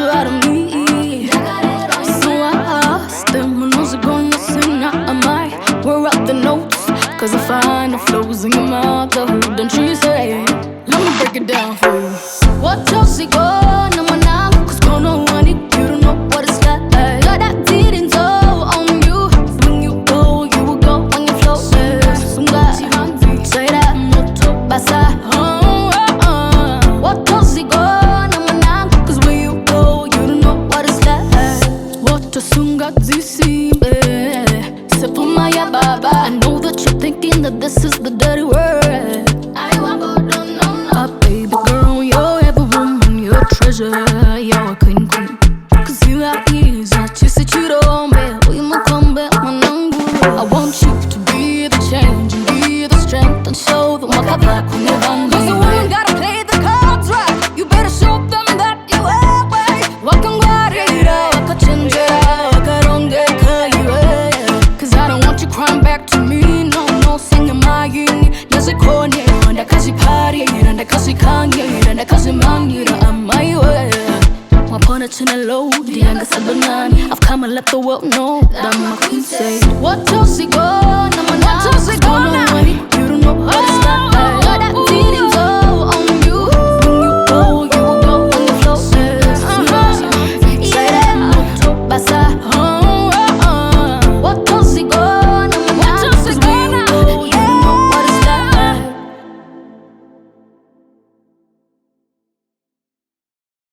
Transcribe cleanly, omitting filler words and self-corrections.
you out of me. So I asked them when was it gonna sing? I might wear out the notes, cause I find the flows in your mouth. Then she say, let me break it down for you. What else is going on now? Cause gonna want it, you don't know what it's like. Got that didn't go on you. When you will go on your flow. Say that moto pasa. What else is going on now? Cause when you go, you don't know what it's like. What a sunga zisimbe. Sepo maya baba. I know that you're thinking that this is the dirty word. I want go don't know. Baby girl, you're every woman, you're a treasure, you're a queen. Cause you are easy, you said you don't bail. We might come back, my number. I want you to be the change and be the strength and show them what I like when you're done. Cause the woman gotta play the cards right. You better show them that you are way. Welcome, guardian, I could change it out. I don't get you. Cause I don't want you crying back to me. No, singing my yin. Yes, I call you. And cause you party, and cause you can't get, and cause you man, you know I'm my way. My opponent in a low, the youngest of the nine. I've come and let the world know that my queen say, what else is going on? What else is going on? You don't know what it's like.